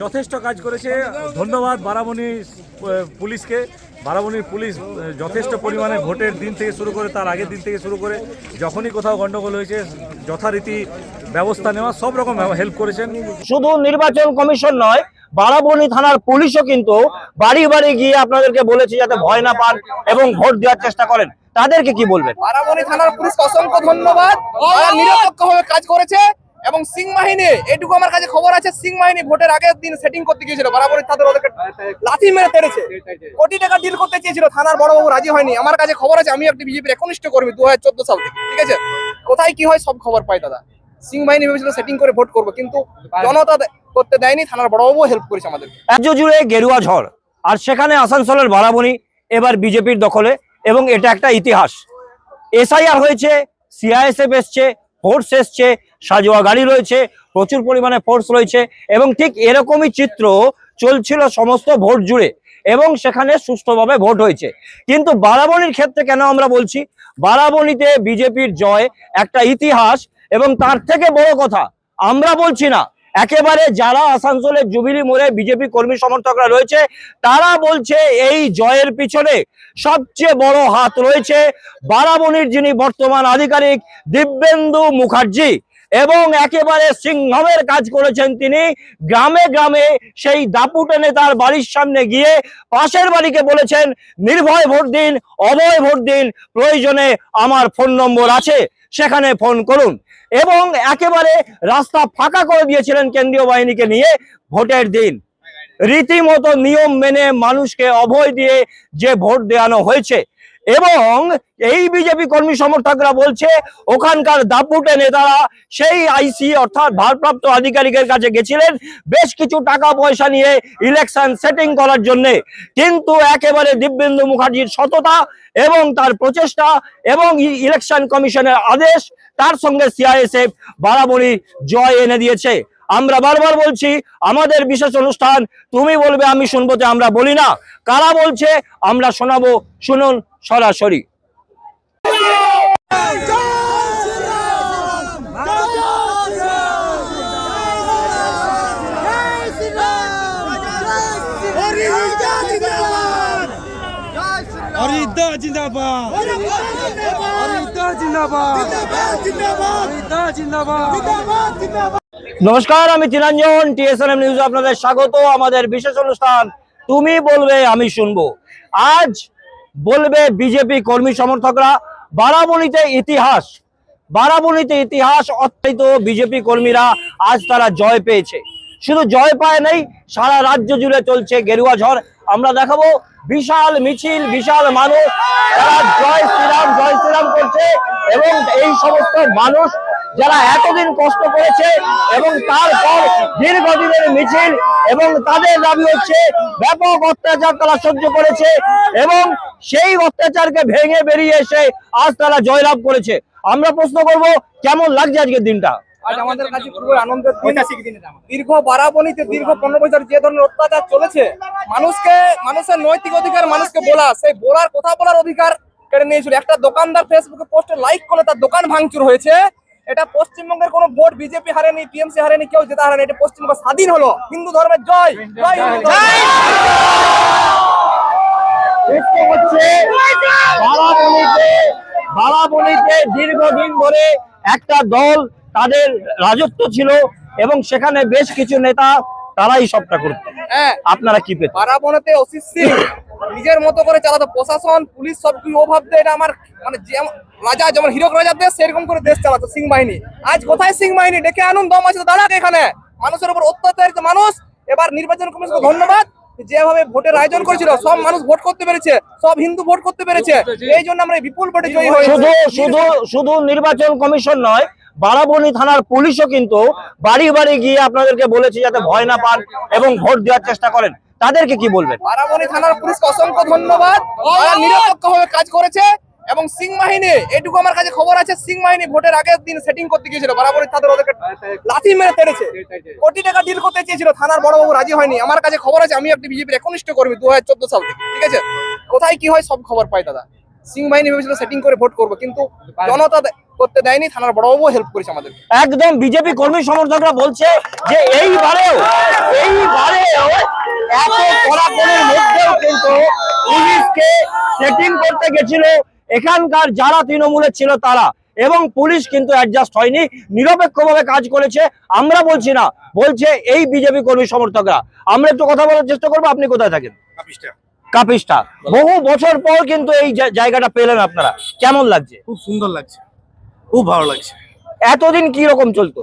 যথেষ্ট কাজ করেছে। ধন্যবাদ বারাবণী পুলিশকে। বারাবণীর পুলিশ যথেষ্ট পরিমাণে ভোটের দিন থেকে শুরু করে তার আগের দিন থেকে শুরু করে যখনই কোথাও গন্ডগোল হয়েছে যথারীতি ব্যবস্থা নেওয়া সব রকম হেল্প করেছেন। শুধু নির্বাচন কমিশন নয়, বারাবণী থানার পুলিশও কিন্তু বাড়ি বাড়ি গিয়ে আপনাদেরকে বলেছে যাতে ভয় না পান এবং ভোট দেওয়ার চেষ্টা করেন। তাদেরকে কি বলবেন? বারাবণী থানার পুলিশকে অসংখ্য ধন্যবাদ। তারা নিরপেক্ষভাবে কাজ করেছে এবং সিং বাহিনী, এটুকু আমার কাছে খবর আছে, সিং বাহিনী ভোটের আগের দিন সেটিং করতে গিয়েছিল, বারাবণী থানার ওদেরকে লাঠি মেরে তেড়েছে। কোটি টাকা ডিল করতে চেয়েছিল, থানার বড়বাবু রাজি হয়নি। আমার কাছে খবর আছে, আমি একটি বিজেপির একনিষ্ঠ কর্মী 2014 সাল থেকে, ঠিক আছে? কোথায় কি হয় সব খবর পাই দাদা। সিং বাহিনী ভেবেছিল সেটিং করে ভোট করবো, কিন্তু জনতা করতে দেয়নি। থানার বড়বাবু হেল্প করেছে আমাদের। রাজ্য জুড়ে গেরুয়া ঝড়, আর সেখানে আসানসোলের বারাবণী এবার বিজেপির দখলে এবং এটা একটা ইতিহাস। এসআইআর হয়েছে, সিআইএসএফ এসছে, ফোর্স এসছে, সাজোয়া গাড়ি রয়েছে, প্রচুর পরিমাণে ফোর্স রয়েছে এবং ঠিক এরকমই চিত্র চলছিল সমস্ত ভোট জুড়ে এবং সেখানে সুষ্ঠুভাবে ভোট হয়েছে। কিন্তু বারাবণীর ক্ষেত্রে কেন আমরা বলছি বারাবণীতে বিজেপির জয় একটা ইতিহাস, এবং তার থেকে বড় কথা আমরা বলছি না, একেবারে যারা আসানসোলের জুবিলি মোড়ে বিজেপি কর্মী সমর্থকরা রয়েছে তারা বলছে এই জয়ের পিছনে সবচেয়ে বড় হাত রয়েছে বারাবণীর যিনি বর্তমান আধিকারিক দিব্যেন্দু মুখার্জি, এবং একেবারে সিংহমের কাজ করেছেন তিনি। গ্রামে গ্রামে সেই দাপু টেনে তার বাড়ির সামনে গিয়ে পাশের বাড়িকে বলেছেন নির্ভয় ভোট দিন, অভয় ভোট দিন, প্রয়োজনে আমার ফোন নম্বর আছে, সেখানে ফোন করুন। এবং একেবারে রাস্তা ফাঁকা করে দিয়েছিলেন কেন্দ্রীয় বাহিনীকে নিয়ে ভোটের দিন। রীতিমতো নিয়ম মেনে মানুষকে অভয় দিয়ে যে ভোট দেওয়ানো হয়েছে, এবং এই বিজেপি কর্মী সমর্থকরা বলছে ওখানকার দাপুটে নেতারা সেই আইসি অর্থাৎ ভারপ্রাপ্ত আধিকারিকের কাছে গেছিলেন বেশ কিছু টাকা পয়সা নিয়ে ইলেকশন সেটিং করার জন্য, কিন্তু একেবারে দিব্যেন্দু মুখার্জির সততা এবং তার প্রচেষ্টা এবং ইলেকশন কমিশনের আদেশ, তার সঙ্গে সিআইএসএফ বারাবণী জয় এনে দিয়েছে। আমরা বারবার বলছি আমাদের বিশেষ অনুষ্ঠান তুমি বলবে আমি শুনবোতে আমরা বলি না, কারা বলছে আমরা শোনাবো, শুনুন সরাসরি। নমস্কার, আমি তিলাঞ্জন, টিএসএনএম নিউজে আপনাদের স্বাগত। আমাদের বিশেষ অনুষ্ঠান তুমি বলবে আমি শুনবো। আজ বলবে বিজেপি কর্মী সমর্থকরা বারাবণীতে ইতিহাস, বারাবণীতে ইতিহাস অর্থাৎ বিজেপি কর্মীরা আজ তারা জয় পেয়েছে। শুধু জয় পায় নেই, সারা রাজ্য জুড়ে চলছে গেরুয়া ঝড়। আমরা দেখাবো বিশাল মিছিল, বিশাল মানুষ যারা জয় শ্রীরাম করছে, এবং এই সমস্ত মানুষ যারা এতদিন কষ্ট করেছে এবং তারপর দীর্ঘদিনের মিছিল, এবং তাদের দাবি হচ্ছে ব্যাপক অত্যাচার তারা সহ্য করেছে এবং সেই অত্যাচারকে ভেঙে বেরিয়ে এসে আজ তারা জয়লাভ করেছে। আমরা প্রশ্ন করব কেমন লাগছে আজকের দিনটা? আজ আমাদের কাছে খুবই আনন্দের দিন। দীর্ঘ বারাবণীতে দীর্ঘ 15 বছর যে ধরনের অত্যাচার চলেছে, মানুষের নৈতিক অধিকার, মানুষকে বলা, সেই বলার কথা বলার অধিকার কেড়ে নিয়েছিল। একটা দোকানদার ফেসবুকে পোস্টে লাইক করে তার দোকান ভাঙচুর হয়েছে। এটা পশ্চিমবঙ্গের কোনো ভোট বিজেপি হারেনি, টিএমসি হারেনি, কেউ জেতা হারেনি, এটা পশ্চিমবঙ্গ স্বাধীন হলো। হিন্দু ধর্মের জয় জয় বারাবণীতে দীর্ঘদিন ধরে একটা দল তাদের রাজত্ব ছিল এবং সেখানে বেশ কিছু নেতা তারাই সবটা করত। আপনারা কি পেতেন? বারাবণীতে অসিত সিং নিজের মতো করে চালাতো, প্রশাসন পুলিশ সবকিছু ও ভাবতে এটা আমার মানে রাজা, যেমন হিরক রাজার দেশ সেরকম করে দেশ চালাতো সিং বাহিনী। আজ কোথায় সিং বাহিনী? ডেকে আনুন, দম আছে দাঁড়াক এখানে। মানুষের উপর অত্যাচারিত মানুষ। এবার নির্বাচন কমিশনকে ধন্যবাদ, যেভাবে ভোটের আয়োজন করেছিল সব মানুষ ভোট করতে পেরেছে, সব হিন্দু ভোট করতে পেরেছে। এই জন্য আমরা বিপুল ভোটে জয়ী হয়েছি। শুধু নির্বাচন কমিশন নয়, বারাবণী থানার পুলিশও কিন্তু বাড়ি বাড়ি গিয়ে আপনাদেরকে বলেছে যাতে ভয় না পান এবং ভোট দেওয়ার চেষ্টা করেন। তাদেরকে কি বলবেন? বারাবণী থানার পুলিশকে অসংখ্য ধন্যবাদ। তারা নিরপেক্ষভাবে কাজ করেছে এবং সিং বাহিনী, এটুকু আমার কাছে খবর আছে, সিং বাহিনী ভোটের আগের দিন সেটিং করতে গিয়েছিল, বারাবণী থানার ওদেরকে লাঠি মেরে তেড়েছে। কোটি টাকা ডিল করতে চেয়েছিল, থানার বড়বাবু রাজি হয়নি। আমার কাছে খবর আছে, আমি একটি বিজেপির একনিষ্ঠ কর্মী 2014 সাল থেকে, ঠিক আছে? কোথায় কি হয় সব খবর পাই দাদা। সিং বাহিনী ভেবেছিল সেটিং করে ভোট করবো, কিন্তু জনতা করতে দেয়নি, থানার বড়বাবু হেল্প করেছে আমাদের। একদম বিজেপি কর্মী সমর্থকরা বলছে যে এইবারেও এত কড়াকড়ির মধ্যেও কিন্তু পুলিশকে সেটিং করতে গেছিল এখানকার যারা তৃণমূলের ছিল তারা, এবং পুলিশ কিন্তু অ্যাডজাস্ট হয়নি, নিরপেক্ষভাবে কাজ করেছে। আমরা বলছি না, বলছে এই বিজেপি কর্মী সমর্থকরা। আমরা একটু কথা বলার চেষ্টা করবো। আপনি কোথায় থাকেন? কাপিস্টা। বহু বছর পর কিন্তু এই জায়গাটা পেলেন আপনারা, কেমন লাগছে? খুব সুন্দর লাগছে, খুব ভালো লাগছে। এতদিন কি রকম চলতো?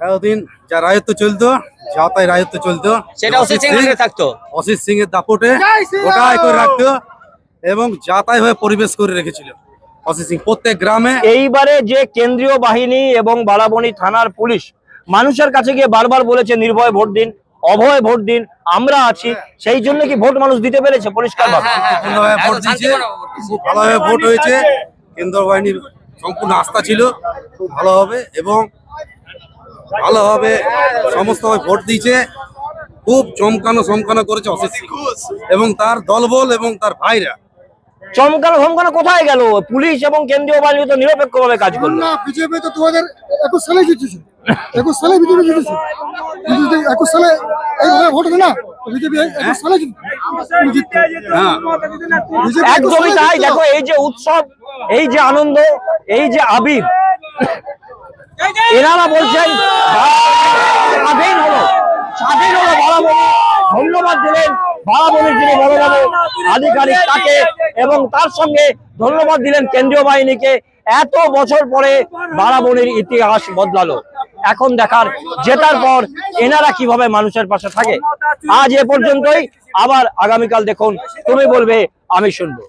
এতদিন যা রাজত্ব চলতো, যাতাই রাজত্ব চলতো, সেটা অসিত সিং থাকতো, অসিত সিং এর দাপটে গোটাই করে রাখতো এবং যাতাই হয়ে পরিবেশ করে রেখেছিল অসিত সিং প্রত্যেক গ্রামে। এইবারে যে কেন্দ্রীয় বাহিনী এবং বারাবণী থানার পুলিশ মানুষের কাছে গিয়ে বারবার বলেছে নির্ভয় ভোট দিন, অভয় ভোট দিন, আমরা আছি, সেই জন্য কি ভোট মানুষ দিতে পেরেছে পরিষ্কার ভাবে? সুন্দরভাবে ভোট দিয়েছে, খুব ভালোভাবে ভোট হয়েছে। কেন্দ্র বাহিনীর সম্পূর্ণ আস্থা ছিল খুব ভালো হবে এবং ভালোভাবে সমস্ত ভোট দিয়েছে। খুব চমকানো করেছে অসিত সিং এবং তার দলবল এবং তার ভাইরা। চমকানো কোথায় গেল? পুলিশ এবং কেন্দ্রীয় বাহিনী তো নিরপেক্ষভাবে কাজ করলো। না, বিজেপি তো 2021 সালে জিতেছে, 21 সালে বিজেপি জিতেছে, 21 সালে এইভাবে ভোট দেয় না, বিজেপি 21 সালে জিতছে। হ্যাঁ, একদমই তাই। দেখো এই যে উৎসব, এই যে আনন্দ, এই যে আবির, এনারা বলছেন স্বাধীন হলো বারাবণী। ধন্যবাদ দিলেন বারাবণীর যিনি বড় আধিকারিক তাকে, এবং তার সঙ্গে ধন্যবাদ দিলেন কেন্দ্রীয় বাহিনীকে। এত বছর পরে বারাবণীর ইতিহাস বদলালো। এখন দেখার জেতার পর এনারা কিভাবে মানুষের পাশে থাকে। আজ এ পর্যন্তই, আবার আগামীকাল দেখুন তুমি বলবে আমি শুনবো।